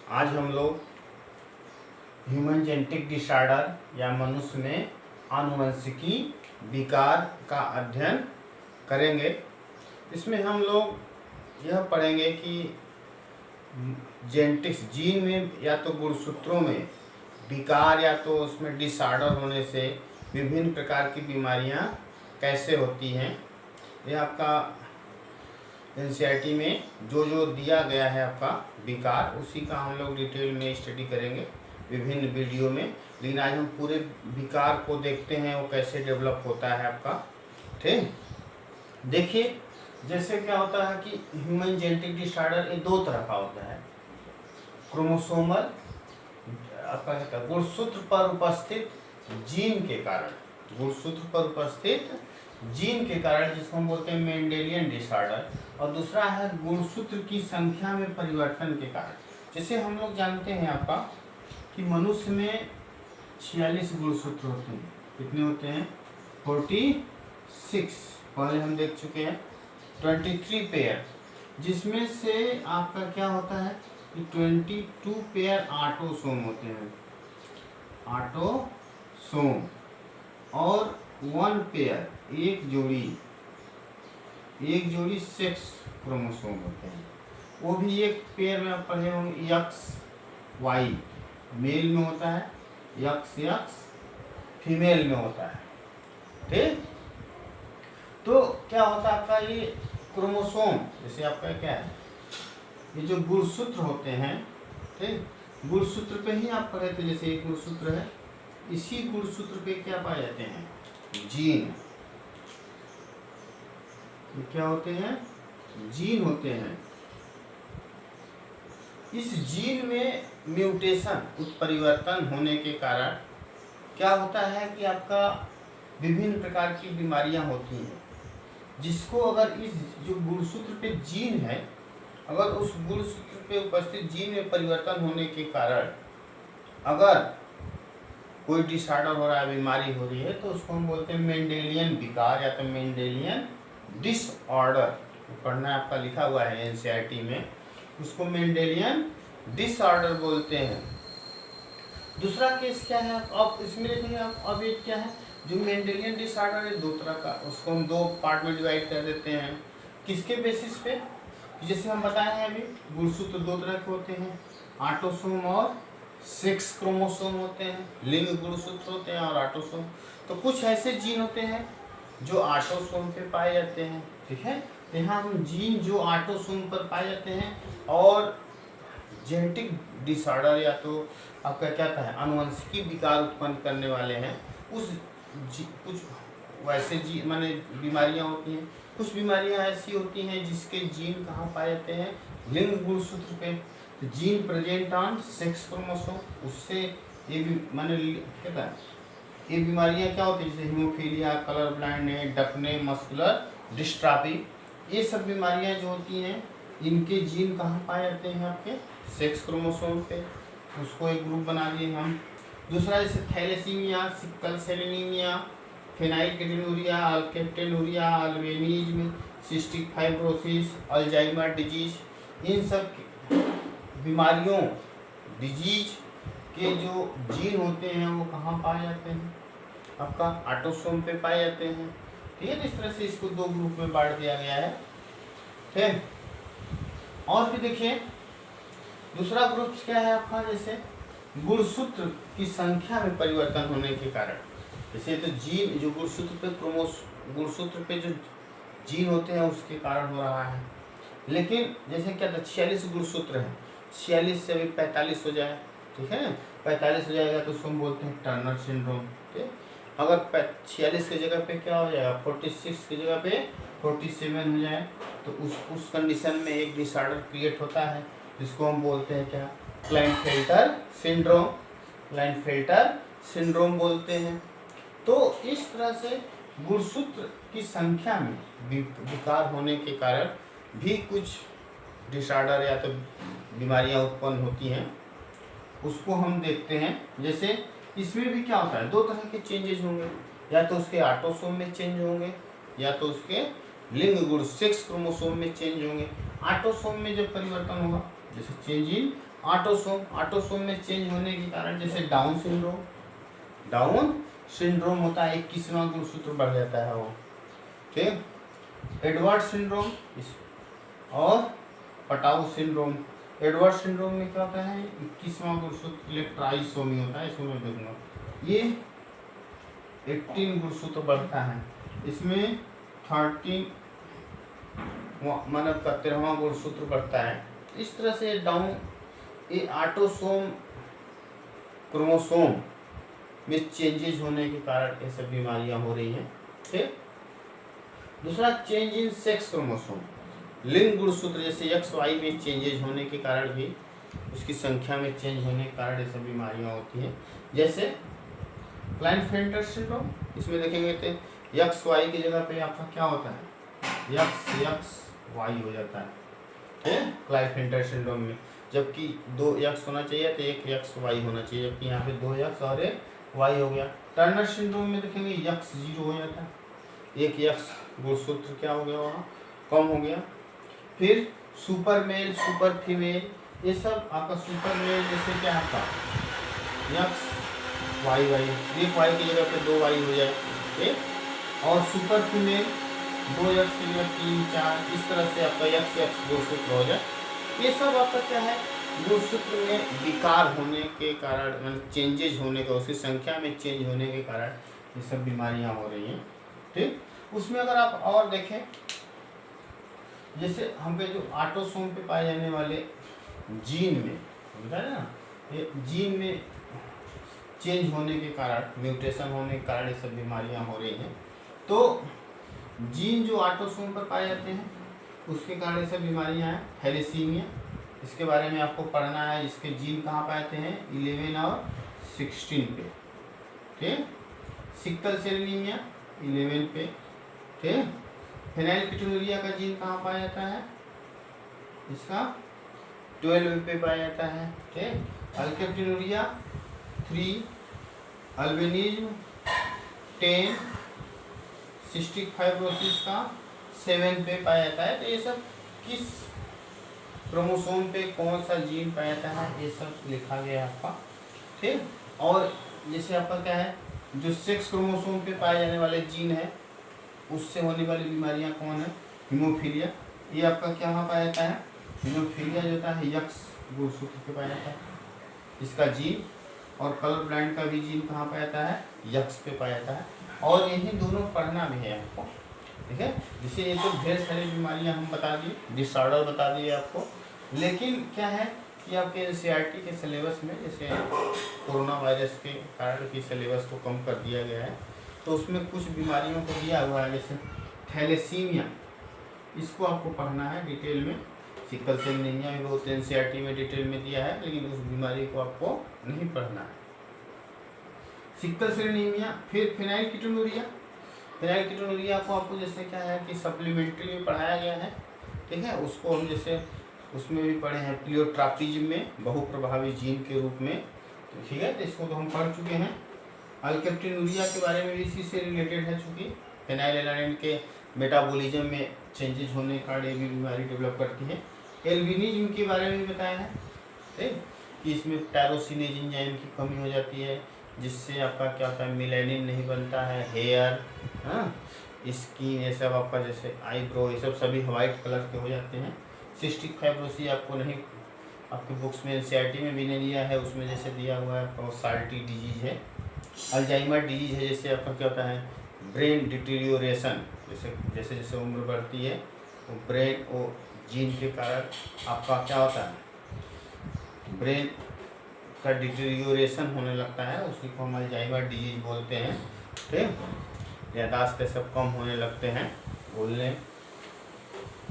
आज हम लोग ह्यूमन जेनेटिक डिसऑर्डर या मनुष्य में आनुवंशिकी विकार का अध्ययन करेंगे। इसमें हम लोग यह पढ़ेंगे कि जेनेटिक्स जीन में या तो गुणसूत्रों में विकार या तो उसमें डिसऑर्डर होने से विभिन्न प्रकार की बीमारियां कैसे होती हैं। यह आपका एनसीईआरटी में जो दिया गया है आपका विकार, उसी का हम लोग डिटेल में स्टडी करेंगे विभिन्न वीडियो में। लेकिन आज हम पूरे विकार को देखते हैं वो कैसे डेवलप होता है आपका। ठीक, देखिए जैसे क्या होता है कि ह्यूमन जेनेटिक डिसऑर्डर ये दो तरह का होता है। क्रोमोसोमल आपका कहता है गुणसूत्र पर उपस्थित जीन के कारण, गुणसूत्र पर उपस्थित जीन के कारण, जिसको हम बोलते हैं मेंडेलियन डिसऑर्डर। और दूसरा है गुणसूत्र की संख्या में परिवर्तन के कारण। जैसे हम लोग जानते हैं आपका कि मनुष्य में 46 गुणसूत्र होते हैं। कितने होते हैं? 46। पहले हम देख चुके हैं 23 पेयर, जिसमें से आपका क्या होता है कि 22 पेयर ऑटोसोम होते हैं, ऑटोसोम, और 1 पेयर एक जोड़ी सेक्स क्रोमोसोम होते हैं। वो भी एक पेयर में आप पढ़े होंगे, एक्स वाई मेल में होता है, एक्स एक्स फीमेल में होता है। ठीक, तो क्या होता है आपका ये क्रोमोसोम, जैसे आपका क्या है, ये जो गुणसूत्र होते हैं, ठीक, गुणसूत्र पे ही आप पढ़े थे। जैसे एक गुणसूत्र है, इसी गुणसूत्र पे क्या पाए जाते हैं? जीन। ये क्या होते हैं? जीन होते हैं। इस जीन में म्यूटेशन, उत्परिवर्तन होने के कारण क्या होता है कि आपका विभिन्न प्रकार की बीमारियां होती हैं, जिसको अगर इस जो गुणसूत्र पे जीन है, अगर उस गुणसूत्र पे उपस्थित जीन में परिवर्तन होने के कारण अगर कोई डिसऑर्डर हो रहा है, बीमारी हो रही है, तो उसको हम बोलते हैं मेंडेलियन विकार या तो मेंडेलियन डिसऑर्डर। पढ़ना आपका लिखा हुआ है एनसीईआरटी में, उसको मेंडेलियन डिसऑर्डर बोलते हैं। दूसरा केस क्या है, अब इसमें देखेंगे आप। अब एक क्या है, जो मेंडेलियन डिसऑर्डर है, दो तरह का, उसको हम दो पार्ट में डिवाइड कर देते हैं। किसके बेसिस पे? जैसे हम बताए हैं अभी, गुणसूत्र दो तरह के होते हैं, ऑटोसोम और सेक्स क्रोमोसोम होते हैं। लिंग गुणसूत्र होते हैं और ऑटोसोम। तो कुछ ऐसे जीन होते हैं जो ऑटोसोम पे पाए जाते हैं, ठीक है। तो यहाँ हम जीन जो ऑटोसोम पर पाए जाते हैं और जेनेटिक डिसऑर्डर या तो आपका क्या था है आनुवंशिकी विकार उत्पन्न करने वाले हैं, कुछ वैसे माने बीमारियां होती हैं। कुछ बीमारियां ऐसी होती हैं जिसके जीन कहाँ पाए जाते हैं? लिंग गुणसूत्र पे। तो gene present on sex chromosome, उससे ये भी माने क्या था, ये बीमारियां क्या होती है? जैसे हीमोफीलिया, कलर ब्लाइंडनेस, डकने, मस्कुलर डिस्ट्रॉफी, ये सब बीमारियां जो होती हैं, इनके जीन कहाँ पाए जाते हैं? आपके सेक्स क्रोमोसोम पे। उसको एक ग्रुप बना दिए हम। दूसरा जैसे thalassaemia, sickle cell anaemia, phenylketonuria, alkaptonuria, albinism, cystic fibrosis, Alzheimer disease, इन सब बीमारियों, डिजीज के जो जीन होते हैं वो कहाँ पाए जाते हैं? आपका ऑटोसोम पे पाए जाते हैं। ठीक है, इस तरह से इसको दो ग्रुप में बांट दिया गया है। ठीक, और फिर देखिए दूसरा ग्रुप क्या है आपका, जैसे गुणसूत्र की संख्या में परिवर्तन होने के कारण। जैसे तो जीन जो गुणसूत्र पे जो जीन होते हैं उसके कारण हो रहा है। लेकिन जैसे क्या था, 46 गुणसूत्र है, 46 से भी 45 हो जाए, ठीक है, 45 हो जाएगा तो उसको हम बोलते हैं टर्नर सिंड्रोम। ठीक, अगर 46 की जगह पे क्या हो जाएगा, 46 की जगह पे 47 हो जाए, तो उस कंडीशन में एक डिसऑर्डर क्रिएट होता है, जिसको हम बोलते हैं क्या? Klinefelter syndrome. क्लाइनफेल्टर सिंड्रोम बोलते हैं। तो इस तरह से गुणसूत्र की संख्या में विकार होने के कारण भी कुछ डिसऑर्डर या तो बीमारियां उत्पन्न होती हैं, उसको हम देखते हैं। जैसे इसमें भी क्या होता है, दो तरह के चेंजेस होंगे, या तो उसके ऑटोसोम में चेंज होंगे या तो उसके लिंग गुण सेक्स क्रोमोसोम में चेंज होंगे। ऑटोसोम में जब परिवर्तन होगा, जैसे चेंज इन ऑटोसोम में चेंज होने के कारण जैसे डाउन सिंड्रोम होता है, 21वां गुणसूत्र बढ़ जाता है वो, ठीक। एडवर्ड सिंड्रोम और पटाऊ सिंड्रोम। एडवर्ड सिंड्रोम में क्या होता है, 21वां गुणसूत्र ट्राइसोमी होता है, इसको मैं देखूंगा, ये 18 गुणसूत्र बढ़ता है, इसमें 13 मानव का 13वां गुणसूत्र बढ़ता है। इस तरह से डाउन ये ऑटोसोम क्रोमोसोम में चेंजेस होने के कारण ये सब बीमारियां हो रही हैं, ठीक। दूसरा चेंज इन सेक्स क्रोमोसोम, लिंग गुणसूत्र जैसे XY में चेंजेस होने के कारण भी, उसकी संख्या में चेंज होने के कारण ये सब बीमारियां होती हैं। जैसे क्लाइनफेल्टर सिंड्रोम, इसमें देखेंगे तो XY की जगह पे आपका क्या होता है, XY हो जाता है, ठीक। क्लाइनफेल्टर सिंड्रोम में जबकि 2 X होना चाहिए तो 1 XY होना चाहिए, जबकि यहाँ पे 2 X और 1 Y हो गया। टर्नर सिंड्रोम में देखेंगे X 0 हो जाता है, 1 X गुणसूत्र क्या हो गया, वहाँ कम हो गया। फिर सुपर मेल सुपर फीमेल, ये सब आपका सुपर मेल जैसे क्या आपका X Y 1 Y की जगह पे 2 Y हो जाए, ठीक। और सुपर फीमेल 2 X की जगह 3 4, इस तरह से आपका X गुणसूत्र हो जाए। ये सब आपका क्या है, गुणसूत्र में विकार होने के कारण, चेंजेज होने का, उसकी संख्या में चेंज होने के कारण ये सब बीमारियां हो रही हैं, ठीक। उसमें अगर आप और देखें, जैसे हम पे जो ऑटोसोम पे पाए जाने वाले जीन में होता है ना, ये जीन में चेंज होने के कारण, म्यूटेशन होने के कारण ये सब बीमारियां हो रही हैं। तो जीन जो ऑटोसोम पर पाए जाते हैं उसके कारण ये सब बीमारियां हैं। थैलेसीमिया, इसके बारे में आपको पढ़ना है, इसके जीन कहाँ पाए जाते हैं, 11 और 16 पे, ठीक। सिकल सेल एनीमिया 11 पे, ठीक। फेनाइलकीटोनुरिया का जीन कहाँ पाया जाता है, इसका 12 पे पाया जाता है, ठीक। अल्केप्टिनुरिया 3, अल्बिनिज्म 10, सिस्टिक फाइब्रोसिस का 7 पे पाया जाता है। तो ये सब किस क्रोमोसोम पे कौन सा जीन पाया जाता है, ये सब लिखा गया है आपका, ठीक। और जैसे आपका क्या है, जो सेक्स क्रोमोसोम पे पाए जाने वाले जीन है उससे होने वाली बीमारियां कौन है, हीमोफीलिया, ये आपका क्या वहाँ पाया जाता है, हीमोफीलिया जो होता है X गुणसूत्र पे पाया जाता है इसका जीन। और कलर ब्लाइंड का भी जीन कहाँ पाया जाता है, X पे पाया जाता है। और यही दोनों पढ़ना भी है आपको, ठीक है। जिससे ये तो ढेर सारी बीमारियां हम बता दिए, डिसऑर्डर बता दिए आपको, लेकिन क्या है कि आपके NCERT के सिलेबस में जैसे कोरोना वायरस के कारण की सिलेबस को कम कर दिया गया है, तो उसमें कुछ बीमारियों को दिया हुआ है, जैसे थैलेसीमिया, इसको आपको पढ़ना है डिटेल में। सिकल सेल एनीमिया भी बहुत NCERT में डिटेल में दिया है, लेकिन उस बीमारी को आपको नहीं पढ़ना है, सिकल सेल एनीमिया। फिर फेनाइलकीटोनुरिया, फेनाइलकीटोनुरिया को आपको जैसे क्या है कि सप्लीमेंट्री में पढ़ाया गया है, ठीक है। उसको हम जैसे उसमें भी पढ़े हैं प्लियोट्रापिज्म में बहुप्रभावी जीन के रूप में, तो ठीक है, तो इसको तो हम पढ़ चुके हैं। अल्केप्टिनुरिया के बारे में भी इसी से रिलेटेड है, चूँकि फेनाइलएलानाइन के मेटाबॉलिज्म में चेंजेस होने के कारण ये भी बीमारी डेवलप करती है। एल्बिनिज्म के बारे में भी बताया है, ठीक, कि इसमें टायरोसिनेज एंजाइम की कमी हो जाती है, जिससे आपका क्या होता है, मेलानिन नहीं बनता है, हेयर, हाँ, स्किन, ये सब आपका जैसे आईब्रो, ये सब सभी वाइट कलर के हो जाते हैं। सिस्टिक फाइब्रोसिस आपको नहीं, आपके बुक्स में NCERT में भी नहीं दिया है, उसमें जैसे दिया हुआ है आपका साल्टी डिजीज है। अल्जाइमर डिजीज है, जैसे आपका क्या होता है, ब्रेन डिटीरियोरेशन, जैसे जैसे जैसे उम्र बढ़ती है वो ब्रेन वो जीन के कारण आपका क्या होता है, ब्रेन का डिटीरियोरेशन होने लगता है, उसी को हम अल्जाइमर डिजीज बोलते हैं, ठीक। याददाश्त सब कम होने लगते हैं, बोलने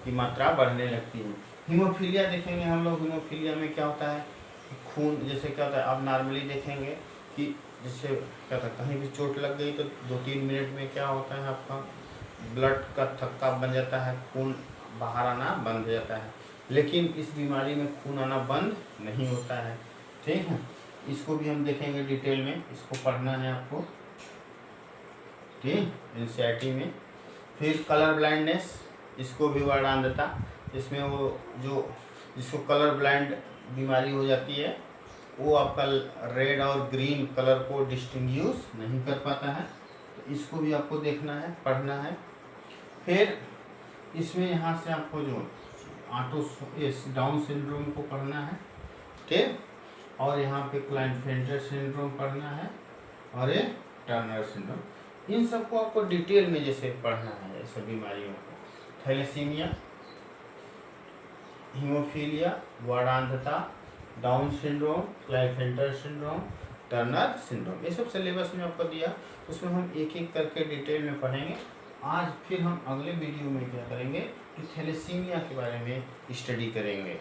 की मात्रा बढ़ने लगती है। हीमोफीलिया देखेंगे हम लोग, हीमोफीलिया में क्या होता है कि खून जैसे क्या होता है, आप नॉर्मली देखेंगे कि जैसे क्या होता है, कहीं भी चोट लग गई तो 2-3 मिनट में क्या होता है, आपका ब्लड का थक्का बन जाता है, खून बाहर आना बंद हो जाता है। लेकिन इस बीमारी में खून आना बंद नहीं होता है, ठीक है। इसको भी हम देखेंगे डिटेल में, इसको पढ़ना है आपको, ठीक, NCERT में। फिर कलर ब्लाइंडनेस, इसको भी वर्णांधता, इसमें वो जो जिसको कलर ब्लाइंड बीमारी हो जाती है, वो आपका रेड और ग्रीन कलर को डिस्टिंग्विश नहीं कर पाता है, तो इसको भी आपको देखना है, पढ़ना है। फिर इसमें यहाँ से आपको जो डाउन सिंड्रोम को पढ़ना है, ठीक, और यहाँ पे क्लाइनफेल्टर सिंड्रोम पढ़ना है और ये टर्नर सिंड्रोम। इन सबको आपको डिटेल में जैसे पढ़ना है, ये सब बीमारियों को, थैलेसीमिया, हीमोफीलिया, वर्णांधता, Down syndrome, Klinefelter syndrome, Turner syndrome, ये सब सिलेबस में आपको दिया, उसमें हम एक एक करके डिटेल में पढ़ेंगे। आज फिर हम अगले वीडियो में क्या करेंगे कि थैलेसीमिया के बारे में स्टडी करेंगे।